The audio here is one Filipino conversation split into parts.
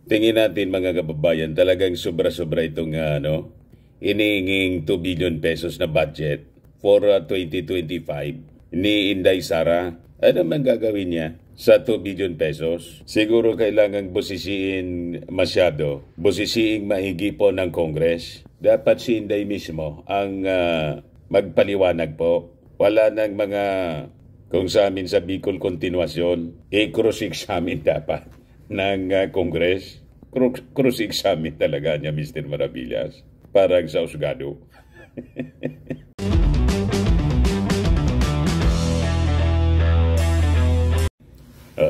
Tingin natin mga kababayan, talagang sobra-sobra itong inihinging 2 billion pesos na budget for 2025 ni Inday Sara. Ano man gagawin niya sa 2 billion pesos? Siguro kailangang busisiin masyado, busisiing maigi po ng Congress. Dapat si Inday mismo ang magpaliwanag po. Wala nang mga, kung sa amin sa Bicol kontinuasyon, cross-examine dapat ng Congress. Cross-examine talaga niya, Mr. Maravillas. Parang sa usgado.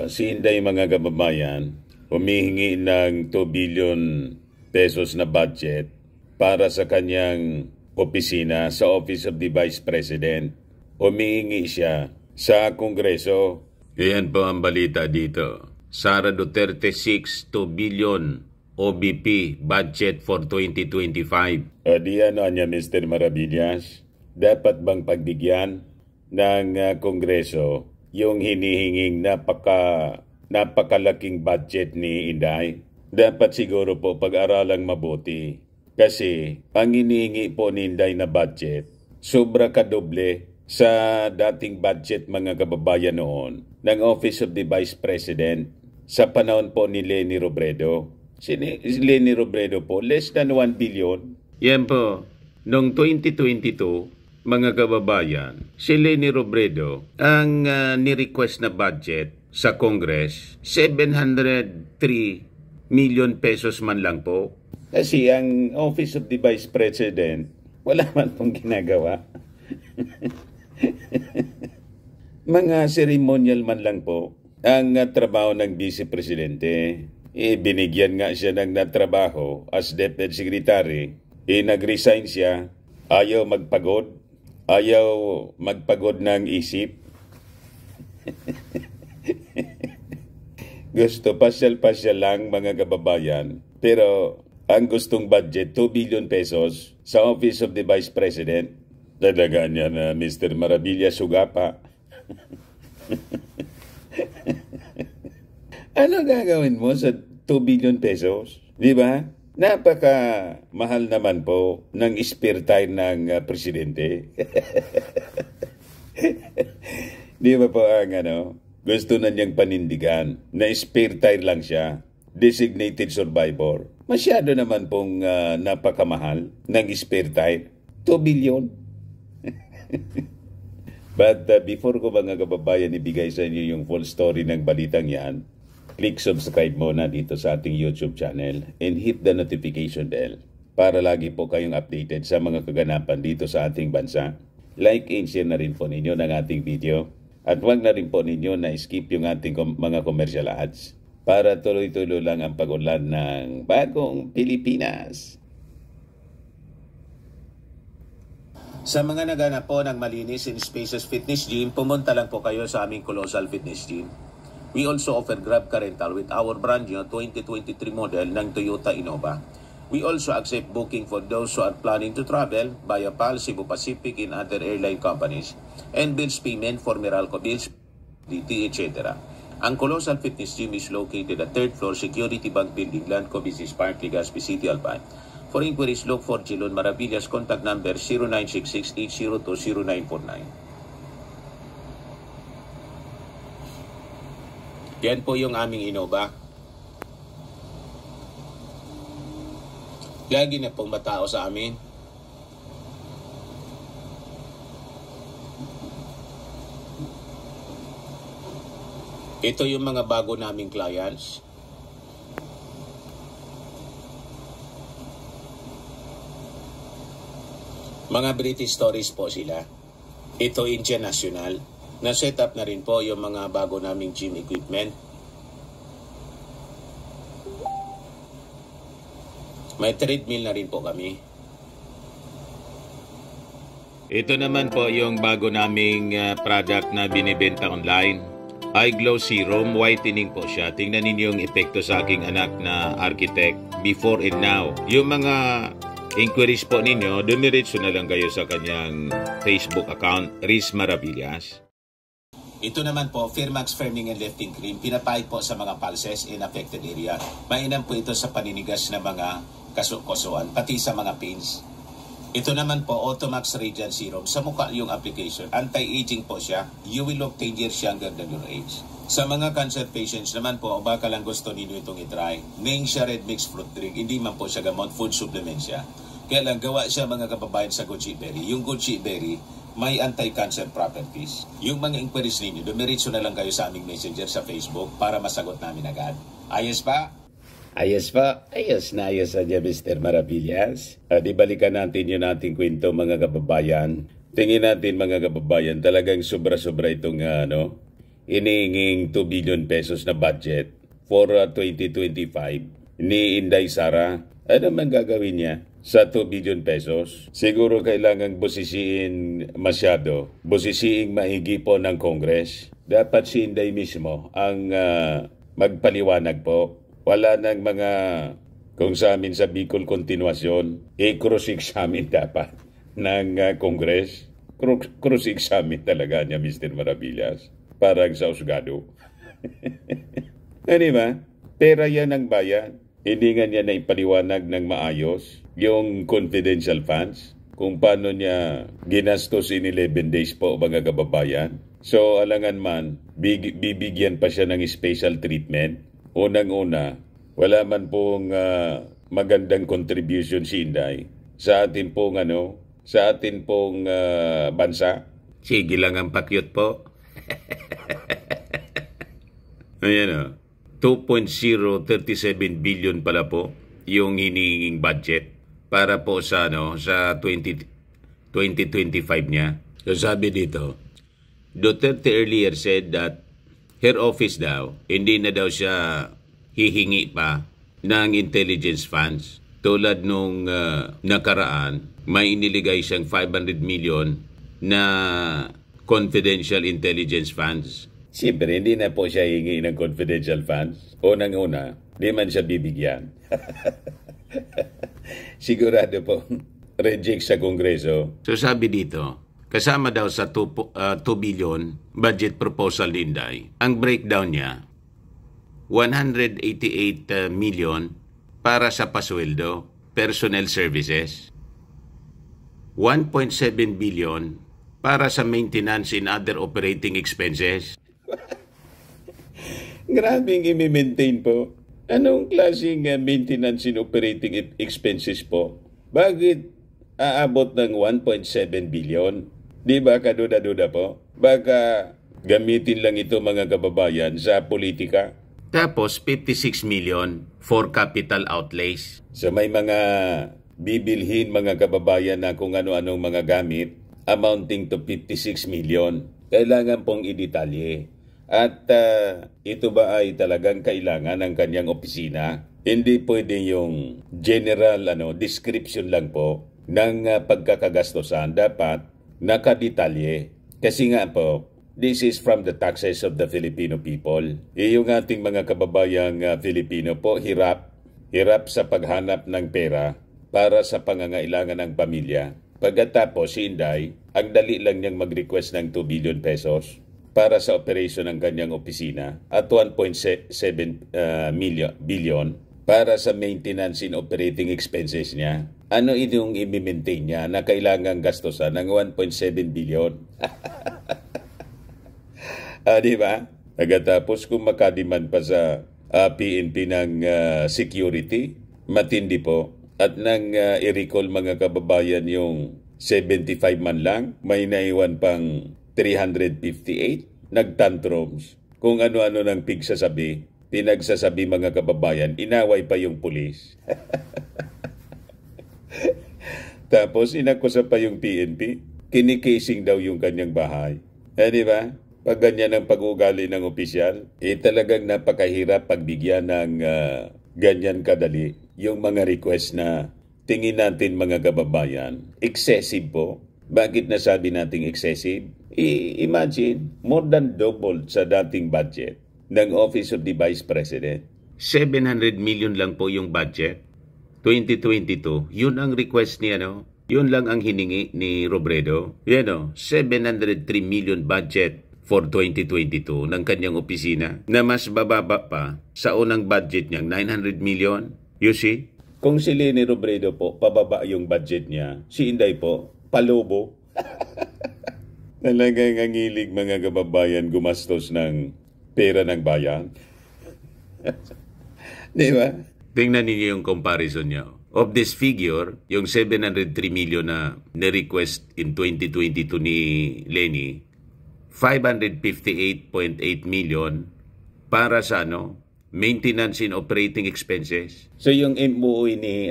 Si Inday mga kababayan, humihingi ng 2 billion pesos na budget para sa kanyang opisina sa Office of the Vice President. Humihingi siya sa Kongreso. Yan po ang balita dito. Sara Duterte 6 2 billion OBP budget for 2025. Di ano niya, Mr. Maravillas? Dapat bang pagbigyan ng Kongreso yung hinihinging napakalaking budget ni Inday? Dapat siguro po pag-aralang mabuti. Kasi ang hinihingi po ni Inday na budget, sobra kadoble sa dating budget mga kababayan noon ng Office of the Vice President sa panahon po ni Leni Robredo. Si Leni Robredo po, less than 1 billion. Yan po, noong 2022, mga kababayan, si Leni Robredo, ang ni-request na budget sa Congress, 703 million pesos man lang po. Kasi ang Office of the Vice President, wala man pong ginagawa. Mga ceremonial man lang po ang trabaho ng Vice Presidente. Binigyan nga siya ng natrabaho as Deputy Secretary. Nag-resign siya. Ayaw magpagod. Ayaw magpagod ng isip. Gusto pasyal-pasyal lang mga kababayan. Pero ang gustong budget, 2 billion pesos sa Office of the Vice President. Dadagaan niya na Mr. Maravilla Sugapa. Ano gagawin mo sa 2 billion pesos? Di ba? Napaka mahal naman po ng spare time ng presidente. Di ba po ang gusto na niyang panindigan na spare time lang siya, designated survivor. Masyado naman pong napakamahal ng spare time. 2 billion. But before ko mga kababayan ibigay sa inyo yung full story ng balitang yan, click subscribe muna dito sa ating YouTube channel and hit the notification bell para lagi po kayong updated sa mga kaganapan dito sa ating bansa. Like and share na rin po ninyo ng ating video at huwag na rin po ninyo na skip yung ating mga commercial ads para tuloy-tuloy lang ang pag-unlad ng bagong Pilipinas. Sa mga naghanap po ng malinis and spacious fitness gym, pumunta lang po kayo sa aming Colossal Fitness Gym. We also offer Grab Car Rental with our brand new 2023 model ng Toyota Innova. We also accept booking for those who are planning to travel via PAL, Cebu Pacific, and other airline companies, and bills payment for Meralco bills, DT, etc. Ang Colossal Fitness Gym is located at 3rd floor Security Bank Building, Landco Business Park, Legazpi City, Albay. For inquiries, look for Jilon Maravillas. Contact number 0966-802-0949. Yan po yung aming Innova. Lagi na pong matao sa amin. Ito yung mga bago naming clients. Mga British stories po sila. Ito Indian National. Na-set up na rin po yung mga bago naming gym equipment. May treadmill na rin po kami. Ito naman po yung bago naming product na binibenta online. Eye Glow Serum, whitening po siya. Tingnan ninyo yung epekto sa aking anak na architect before and now. Yung mga inquiries po ninyo, dumiretso na lang kayo sa kanyang Facebook account, Riz Maravillas. Ito naman po, Firmax Firming and Lifting Cream, pinapahid po sa mga pulses in affected area. Mainam po ito sa paninigas na mga kasukosuan, pati sa mga pains. Ito naman po, Automax Radiant Serum. Sa mukha yung application, anti-aging po siya. You will look 10 years younger than your age. Sa mga cancer patients naman po, baka lang gusto ninyo itong itry. Main siya red mixed fruit drink, hindi man po siya gamot, food supplement siya. Kaya lang, gawa siya mga kababayan sa goji berry. Yung goji berry, may anti-cancer properties. Yung mga inquiries ninyo, dumiritso na lang kayo sa aming messenger sa Facebook para masagot namin agad. Ayos pa? Ayos pa. Ayos na ayos niya, Mr. Maravillas. Di balikan natin yung ating kwento, mga kababayan. Tingin natin, mga kababayan, talagang sobra-sobra itong inihinging 2 billion pesos na budget for 2025 ni Inday Sara. Ano man gagawin niya sa 2 billion pesos? Siguro kailangang busisiin masyado. Busisiing mahigi po ng Congress. Dapat si Inday mismo ang magpaliwanag po. Wala nang mga, kung sa amin sa Bicol kontinuasyon, cross-examine dapat ng Congress. Cross-examine talaga niya, Mr. Maravillas. Parang sa usgado. Ano ba? Pera yan ang bayan. Hindi nga niya na ipaliwanag ng maayos yung confidential funds kung paano niya ginastos in 11 days po, mga kababayan. So, alangan man, bibigyan pa siya ng special treatment. Unang-una, wala man pong magandang contribution si Inday sa atin pong bansa. Sige lang ang pakyot po. Ayan 2.037 billion pala po yung hinihinging budget para po sa 2025 niya. So sabi dito, Duterte earlier said that her office daw, hindi na daw siya hihingi pa ng intelligence funds. Tulad nung nakaraan, may iniligay siyang 500 million na confidential intelligence funds. Siyempre, hindi na po siya hihingi ng confidential funds. Unang-una, di man siya bibigyan. Sigurado po, reject sa Kongreso. So sabi dito, kasama daw sa 2 billion budget proposal ni Inday. Ang breakdown niya, 188 million para sa pasweldo, personnel services, 1.7 billion para sa maintenance and other operating expenses. Grabing i-maintain po. Anong klaseng maintenance and operating expenses po? Bakit aabot ng 1.7 billion? Di ba kaduda-duda po? Baka gamitin lang ito, mga kababayan, sa politika. Tapos 56 million for capital outlays. So may mga bibilhin, mga kababayan, na kung ano-anong mga gamit amounting to 56 million. Kailangan pong idetalye. At ito ba ay talagang kailangan ng kanyang opisina? Hindi pwede yung general description lang po ng pagkakagastosan. Dapat nakadetalye. Kasi nga po, this is from the taxes of the Filipino people. Yung ating mga kababayang Filipino po, hirap sa paghanap ng pera para sa pangangailangan ng pamilya. Pagkatapos, si Inday, ang dali lang niyang mag-request ng 2 billion pesos para sa operation ng kanyang opisina at 1.7 billion para sa maintenance and operating expenses niya. Ano itong i-maintain niya na kailangang gastosan ng 1.7 billion? Di ba? Pagkatapos kung makadiman pa sa PNP ng security, matindi po. At nang i-recall, mga kababayan, yung 75 man lang, may naiwan pang 358, nagtantrums. Kung ano-ano ng pinagsasabi, mga kababayan, inaway pa yung pulis. Tapos inakusa pa yung PNP, kinikasing daw yung kanyang bahay. Di ba? Pag ganyan ang pag-uugali ng opisyal, talagang napakahirap pagbigyan ng ganyan kadali yung mga request na tingin natin, mga kababayan. Excessive po. Bakit nasabi nating excessive? Imagine, more than double sa dating budget ng Office of the Vice President. 700 million lang po yung budget. 2022, yun ang request niya, Yun lang ang hiningi ni Robredo. 703 million budget for 2022 ng kanyang opisina na mas bababa pa sa unang budget niyang 900 million. You see? Kung si Leni Robredo po, pababa yung budget niya, si Inday po, palobo. Talagang ang hilig mga kababayan gumastos ng pera ng bayan. Di ba? Tingnan ninyo yung comparison niya. Of this figure, yung 703 million na ni-request in 2022 ni Leni, 558.8 million para sa maintenance and operating expenses. So yung MOE ni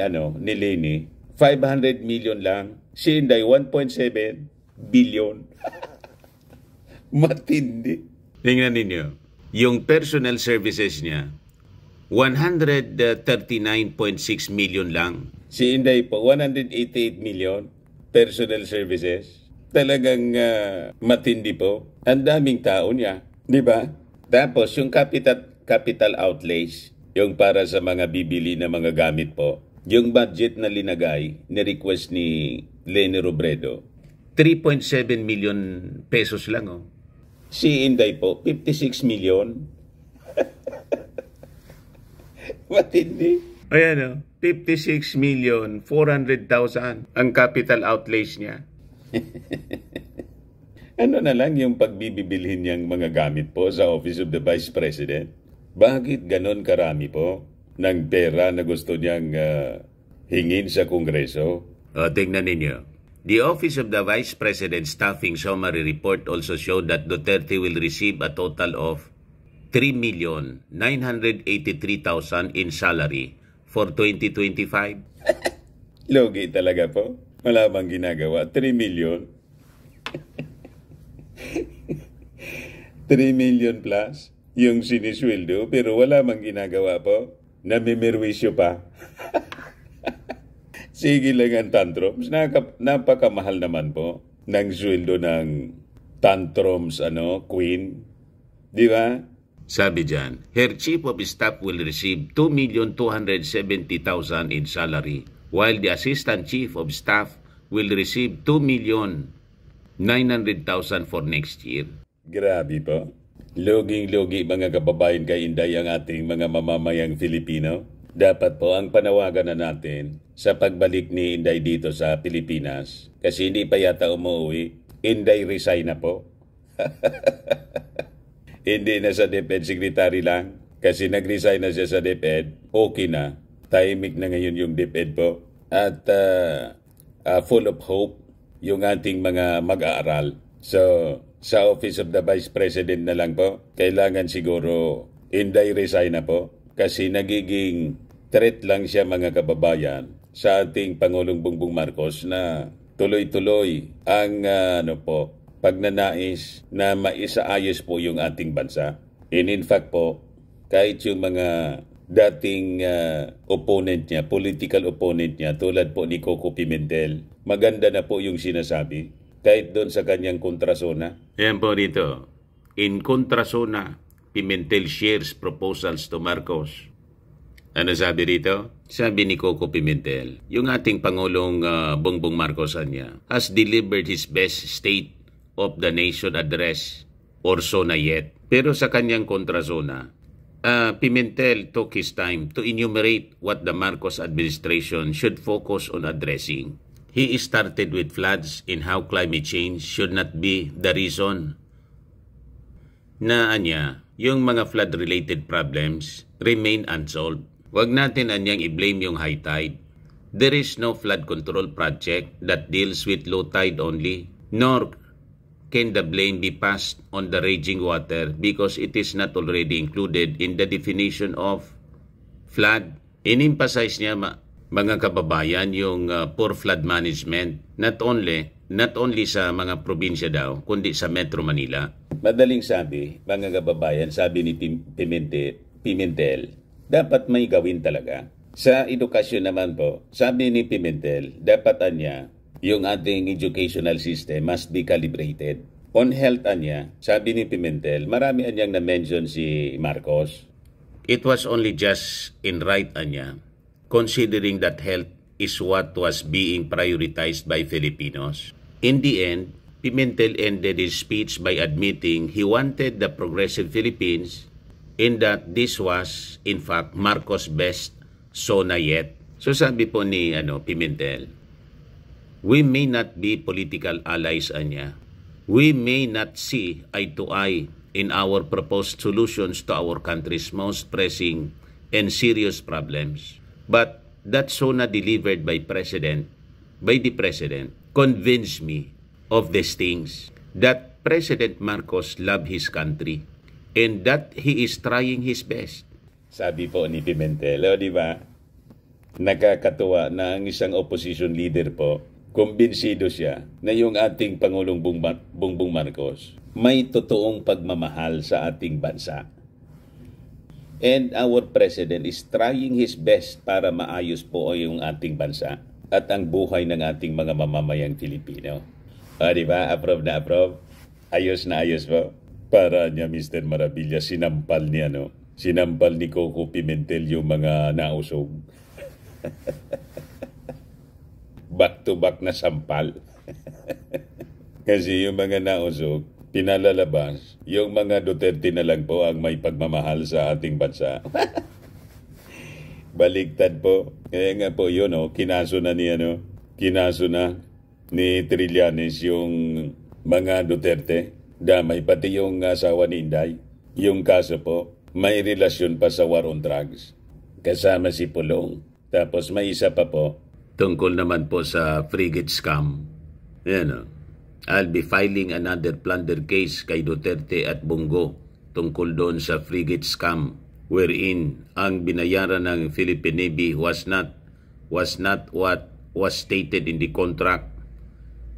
Leni, 500 million lang. Si Inday 1.7 billion. Matindi. Tingnan ninyo. Yung personal services niya, 139.6 million lang. Si Inday po, 188 million personal services. Talagang matindi po. Ang daming tao niya. Di ba? Tapos yung capital outlays, yung para sa mga bibili na mga gamit po, yung budget na linagay, ni-request ni Leni Robredo, 3.7 million pesos lang. Oh. Si Inday po, 56 million. Matindi. Ayan 56 million, 400,000 ang capital outlays niya. Ano na lang yung pagbibibilhin niyang mga gamit po sa Office of the Vice President? Bakit ganon karami po ng pera na gusto niyang hingin sa Kongreso? Tingnan ninyo. The Office of the Vice President Staffing Summary Report also showed that Duterte will receive a total of 3,983,000 in salary for 2025. Logi talaga po. Wala bang ginagawa? 3 million. 3 million plus yung sinisweldo pero wala mang ginagawa po. Namimirwisyo pa. Sige lang ang tantrums. Napakamahal naman po ng sweldo ng tantrums queen. Di ba? Sabi dyan, her chief of staff will receive 2,270,000 in salary, while the assistant chief of staff will receive 2,900,000 for next year. Grabe po. Loging-logi mga kababayan kay Inday ang ating mga mamamayang Filipino. Dapat po ang panawagan na natin sa pagbalik ni Inday dito sa Pilipinas. Kasi hindi pa yata umuwi. Inday resign na po. Hindi na sa DepEd Secretary lang. Kasi nag-resign na siya sa DepEd. Okay na. Tahimik na ngayon yung DepEd po. At full of hope yung ating mga mag-aaral. So, sa Office of the Vice President na lang po, kailangan siguro Inday resign na po. Kasi nagiging threat lang siya mga kababayan sa ating Pangulong Bongbong Marcos na tuloy-tuloy ang pagnanais na maisaayos po yung ating bansa. And in fact po, kahit yung mga dating opponent niya, political opponent niya, tulad po ni Coco Pimentel, maganda na po yung sinasabi. Kahit doon sa kanyang kontrasona. Ayan po dito. In kontrasona, Pimentel shares proposals to Marcos. Ano sabi dito? Sabi ni Coco Pimentel, yung ating Pangulong Bongbong Marcos has delivered his best State of the Nation address or so na yet. Pero sa kanyang kontrasona, Pimentel took his time to enumerate what the Marcos administration should focus on addressing. He started with floods and how climate change should not be the reason na yung mga flood-related problems remain unsolved. Huwag natin i-blame yung high tide. There is no flood control project that deals with low tide only, nor can the blame be passed on the raging water because it is not already included in the definition of flood. In-emphasize niya mga kababayan yung poor flood management not only sa mga probinsya daw kundi sa Metro Manila. Madaling sabi, mga kababayan, sabi ni Pimentel, dapat may gawin talaga. Sa edukasyon naman po, sabi ni Pimentel, dapat yung ating educational system must be calibrated. On health sabi ni Pimentel, marami na-mention si Marcos. It was only just in right considering that health is what was being prioritized by Filipinos. In the end, Pimentel ended his speech by admitting he wanted the progressive Philippines and that this was, in fact, Marcos' best SONA yet. So sabi po ni Pimentel, we may not be political allies, anya. We may not see eye to eye in our proposed solutions to our country's most pressing and serious problems. But that SONA delivered by the President, convinced me of these things, that President Marcos loved his country and that he is trying his best. Sabi po ni Pimentel, di ba? Nakakatuwa na ang isang opposition leader po, kumbinsido siya na yung ating Pangulong Bongbong Marcos may totoong pagmamahal sa ating bansa. And our President is trying his best para maayos po yung ating bansa at ang buhay ng ating mga mamamayang Filipino. Di ba? Approve na approve? Ayos na ayos po. Para niya, Mr. Maravilla, sinampal niya, Sinampal ni Coco Pimentel yung mga nausog. Back to back na sampal. Kasi yung mga nausog, pinalalabas, yung mga Duterte na lang po ang may pagmamahal sa ating bansa. Baligtad po. Kaya nga po yun, kinaso na ni Trillanes yung mga Duterte. Damay pati yung asawa ni Inday. Yung kaso po, may relasyon pa sa war on drugs. Kasama si Pulong. Tapos may isa pa po, Tungkol naman po sa frigate scam. I'll be filing another plunder case kay Duterte at Bongo tungkol doon sa frigate scam wherein ang binayaran ng Philippine Navy was not what was stated in the contract.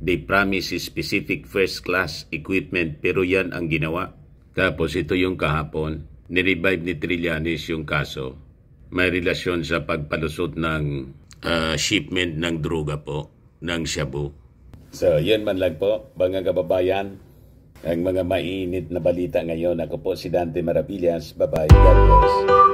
They promised specific first-class equipment pero yan ang ginawa. Tapos ito yung kahapon, nirevive ni Trillanes yung kaso. May relasyon sa pagpalusot ng shipment ng droga po, ng shabu. So, yun man lang po, mga kababayan, ang mga mainit na balita ngayon. Ako po si Dante Maravillas. Bye-bye. God bless.